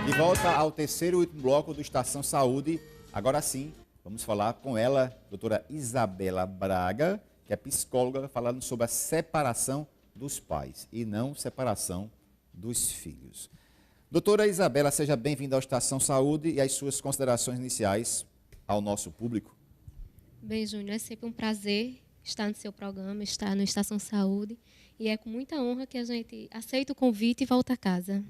De volta ao terceiro e último bloco do Estação Saúde. Agora sim, vamos falar com ela, doutora Isabela Braga, que é psicóloga, falando sobre a separação dos pais e não separação dos filhos. Doutora Isabela, seja bem-vinda ao Estação Saúde e as suas considerações iniciais ao nosso público. Bem, Júnior, é sempre um prazer estar no seu programa, estar no Estação Saúde, e é com muita honra que a gente aceita o convite e volta a casa.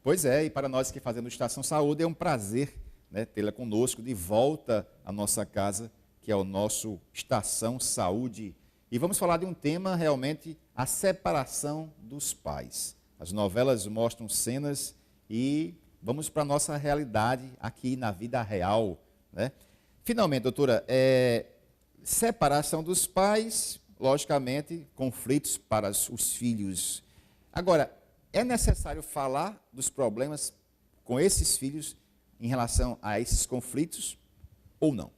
Pois é, e para nós que fazemos Estação Saúde, é um prazer, né, tê-la conosco de volta à nossa casa, que é o nosso Estação Saúde. E vamos falar de um tema, realmente, a separação dos pais. As novelas mostram cenas e vamos para a nossa realidade aqui na vida real, né? Finalmente, doutora, separação dos pais, logicamente, conflitos para os filhos. Agora, é necessário falar dos problemas com esses filhos em relação a esses conflitos ou não?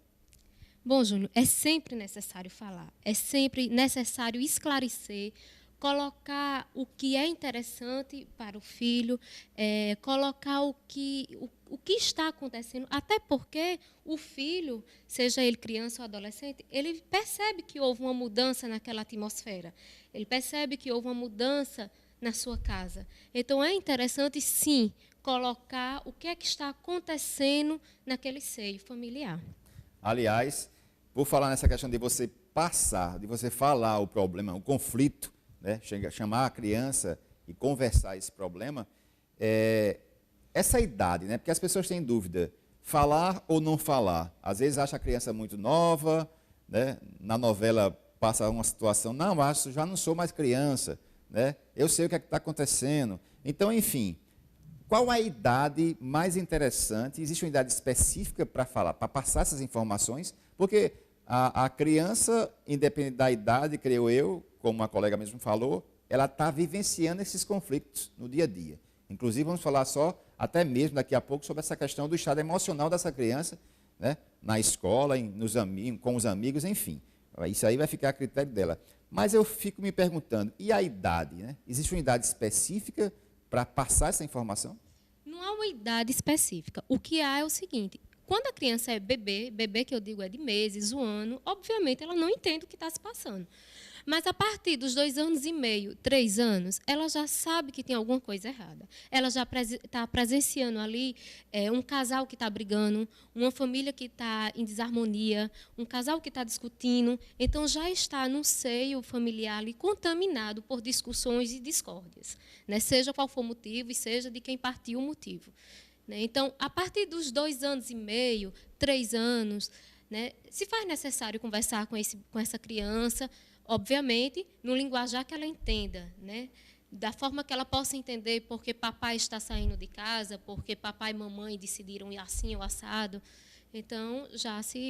Bom, Júnior, é sempre necessário falar, é sempre necessário esclarecer, colocar o que é interessante para o filho, colocar o que está acontecendo, até porque o filho, seja ele criança ou adolescente, ele percebe que houve uma mudança naquela atmosfera, ele percebe que houve uma mudança na sua casa. Então, é interessante, sim, colocar o que é que está acontecendo naquele seio familiar. Aliás, vou falar nessa questão de você passar, de você falar o problema, o conflito, né? Chamar a criança e conversar esse problema, essa idade, né? Porque as pessoas têm dúvida, falar ou não falar. Às vezes acha a criança muito nova, né? Na novela passa uma situação, não, acho, já não sou mais criança, né? Eu sei o que é está acontecendo. Então, enfim, qual a idade mais interessante? Existe uma idade específica para falar, para passar essas informações? Porque a criança, independente da idade, creio eu, como uma colega mesmo falou, ela está vivenciando esses conflitos no dia a dia. Inclusive, vamos falar só, até mesmo daqui a pouco, sobre essa questão do estado emocional dessa criança, né? Na escola, com os amigos, enfim. Isso aí vai ficar a critério dela. Mas eu fico me perguntando, e a idade, né? Existe uma idade específica para passar essa informação? Não há uma idade específica. O que há é o seguinte: quando a criança é bebê que eu digo é de meses, um ano, obviamente ela não entende o que está se passando. Mas a partir dos 2 anos e meio, 3 anos, ela já sabe que tem alguma coisa errada. Ela já está presenciando ali um casal que está brigando, uma família que está em desarmonia, um casal que está discutindo. Então, já está no seio familiar ali contaminado por discussões e discórdias, né? Seja qual for o motivo e seja de quem partiu o motivo. Né? Então, a partir dos 2 anos e meio, 3 anos, né, se faz necessário conversar com essa criança, obviamente, no linguajar que ela entenda, né? Da forma que ela possa entender porque papai está saindo de casa, porque papai e mamãe decidiram ir assim ou assado. Então,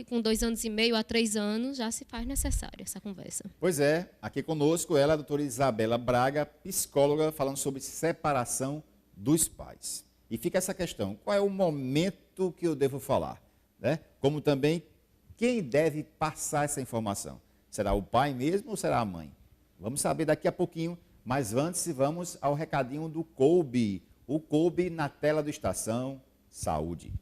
com 2 anos e meio a 3 anos, já se faz necessária essa conversa. Pois é, aqui conosco ela, a doutora Isabela Braga, psicóloga, falando sobre separação dos pais. E fica essa questão, qual é o momento que eu devo falar? Né? Como também, quem deve passar essa informação? Será o pai mesmo ou será a mãe? Vamos saber daqui a pouquinho, mas antes vamos ao recadinho do Kolbe. O Kolbe na tela do Estação Saúde.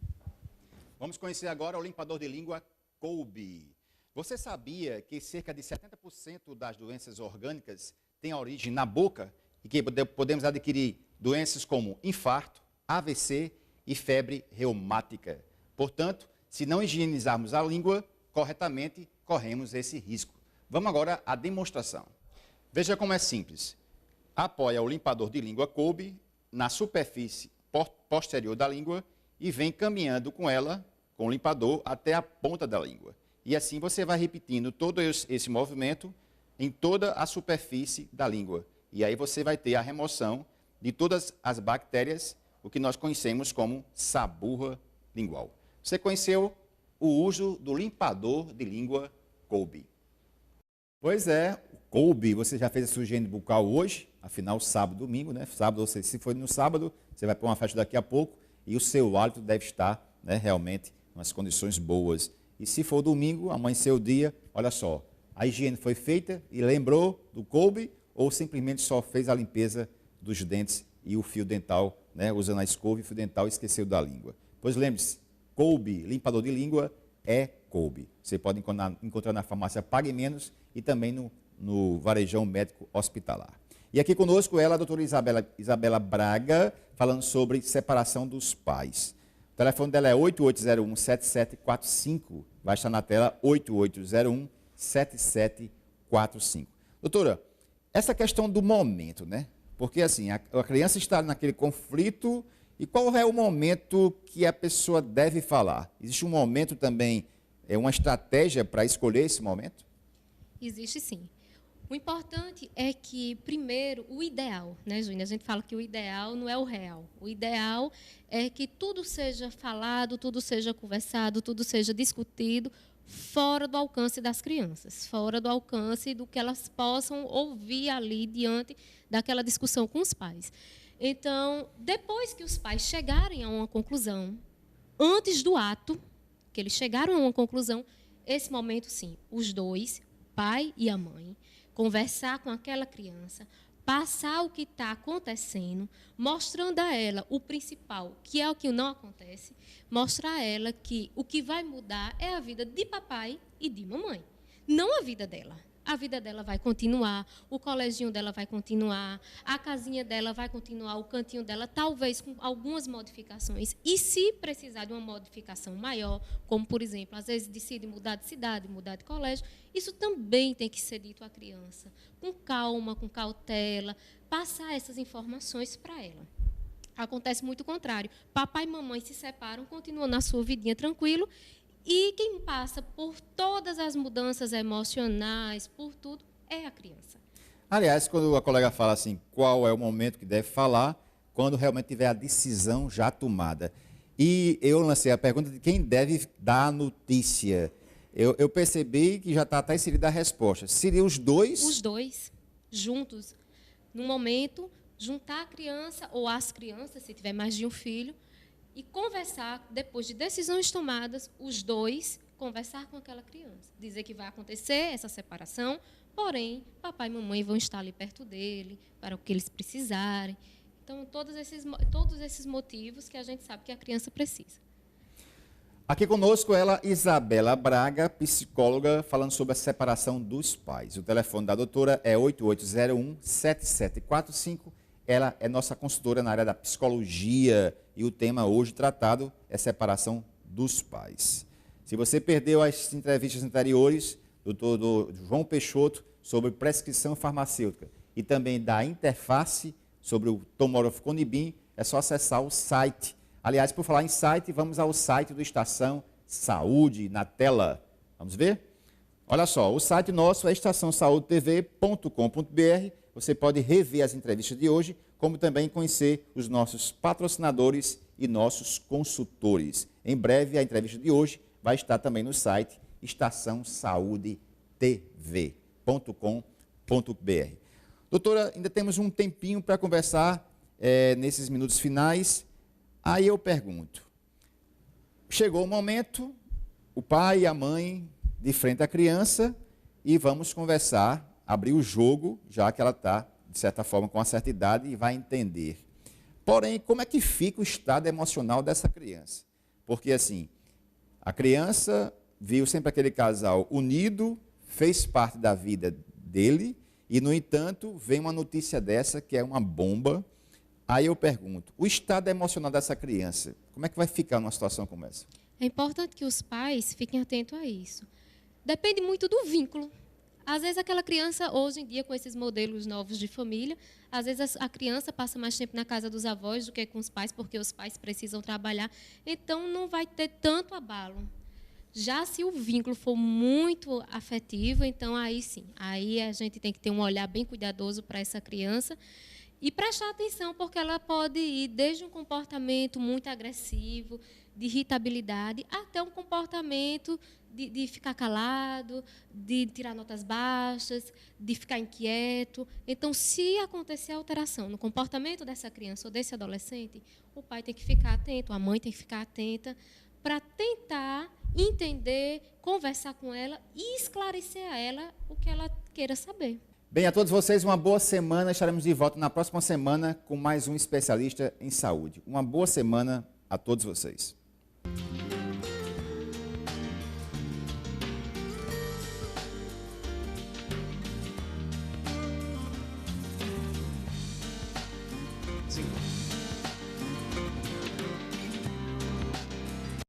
Vamos conhecer agora o limpador de língua Kolbe. Você sabia que cerca de 70% das doenças orgânicas têm origem na boca e que podemos adquirir doenças como infarto, AVC e febre reumática? Portanto, se não higienizarmos a língua corretamente, corremos esse risco. Vamos agora à demonstração. Veja como é simples. Apoia o limpador de língua Kolbe na superfície posterior da língua e vem caminhando com ela, com o limpador, até a ponta da língua. E assim você vai repetindo todo esse movimento em toda a superfície da língua. E aí você vai ter a remoção de todas as bactérias, o que nós conhecemos como saburra lingual. Você conheceu o uso do limpador de língua Kolbe. Pois é, Kolbe, você já fez a sua higiene bucal hoje, afinal sábado, domingo, né? Sábado, se for no sábado, você vai para uma festa daqui a pouco e o seu hálito deve estar, né, realmente em umas condições boas. E se for domingo, amanheceu o dia, olha só, a higiene foi feita e lembrou do Kolbe ou simplesmente só fez a limpeza dos dentes e o fio dental, né, usando a escova e fio dental, esqueceu da língua. Pois lembre-se, Kolbe, limpador de língua, é Kolbe. Você pode encontrar na farmácia Pague Menos e também no Varejão Médico Hospitalar. E aqui conosco ela, a doutora Isabela Braga, falando sobre separação dos pais. O telefone dela é 8801-7745. Vai estar na tela 8801-7745. Doutora, essa questão do momento, né? Porque assim, a criança está naquele conflito, e qual é o momento que a pessoa deve falar? Existe um momento também, uma estratégia para escolher esse momento? Existe sim. O importante é que, primeiro, o ideal, né, Júnior? A gente fala que o ideal não é o real. O ideal é que tudo seja falado, tudo seja conversado, tudo seja discutido fora do alcance das crianças, fora do alcance do que elas possam ouvir ali diante daquela discussão com os pais. Então, depois que os pais chegarem a uma conclusão, antes do ato, que eles chegaram a uma conclusão, esse momento, sim, os dois, pai e a mãe, conversar com aquela criança, passar o que está acontecendo, mostrando a ela o principal, que é o que não acontece, mostrar a ela que o que vai mudar é a vida de papai e de mamãe, não a vida dela. A vida dela vai continuar, o coleginho dela vai continuar, a casinha dela vai continuar, o cantinho dela, talvez com algumas modificações. E se precisar de uma modificação maior, como, por exemplo, às vezes decide mudar de cidade, mudar de colégio, isso também tem que ser dito à criança, com calma, com cautela, passar essas informações para ela. Acontece muito o contrário. Papai e mamãe se separam, continuam na sua vidinha tranquilo, e quem passa por todas as mudanças emocionais, por tudo, é a criança. Aliás, quando a colega fala assim, qual é o momento que deve falar, quando realmente tiver a decisão já tomada. E eu lancei a pergunta de quem deve dar a notícia. Eu percebi que já está até inserida a resposta. Seria os dois? Os dois, juntos. No momento, juntar a criança ou as crianças, se tiver mais de um filho, e conversar, depois de decisões tomadas, os dois, conversar com aquela criança. Dizer que vai acontecer essa separação, porém, papai e mamãe vão estar ali perto dele, para o que eles precisarem. Então, todos esses motivos que a gente sabe que a criança precisa. Aqui conosco ela, Isabela Braga, psicóloga, falando sobre a separação dos pais. O telefone da doutora é 8801-7745. Ela é nossa consultora na área da psicologia e o tema hoje tratado é separação dos pais. Se você perdeu as entrevistas anteriores do João Peixoto sobre prescrição farmacêutica e também da interface sobre o Tomorofconibin, é só acessar o site. Aliás, por falar em site, vamos ao site do Estação Saúde na tela. Vamos ver? Olha só, o site nosso é estaçãosaudetv.com.br. Você pode rever as entrevistas de hoje, como também conhecer os nossos patrocinadores e nossos consultores. Em breve, a entrevista de hoje vai estar também no site estaçãosaudetv.com.br. Doutora, ainda temos um tempinho para conversar nesses minutos finais. Aí eu pergunto, chegou o momento, o pai e a mãe de frente à criança, e vamos conversar, abrir o jogo, já que ela está, de certa forma, com uma certa idade e vai entender. Porém, como é que fica o estado emocional dessa criança? Porque, assim, a criança viu sempre aquele casal unido, fez parte da vida dele, e, no entanto, vem uma notícia dessa que é uma bomba. Aí eu pergunto, o estado emocional dessa criança, como é que vai ficar numa situação como essa? É importante que os pais fiquem atentos a isso. Depende muito do vínculo. Às vezes, aquela criança, hoje em dia, com esses modelos novos de família, às vezes a criança passa mais tempo na casa dos avós do que com os pais, porque os pais precisam trabalhar. Então, não vai ter tanto abalo. Já se o vínculo for muito afetivo, então aí sim. Aí a gente tem que ter um olhar bem cuidadoso para essa criança e prestar atenção, porque ela pode ir desde um comportamento muito agressivo, de irritabilidade, até um comportamento de ficar calado, de tirar notas baixas, de ficar inquieto. Então, se acontecer alteração no comportamento dessa criança ou desse adolescente, o pai tem que ficar atento, a mãe tem que ficar atenta, para tentar entender, conversar com ela e esclarecer a ela o que ela queira saber. Bem, a todos vocês, uma boa semana. Estaremos de volta na próxima semana com mais um especialista em saúde. Uma boa semana a todos vocês.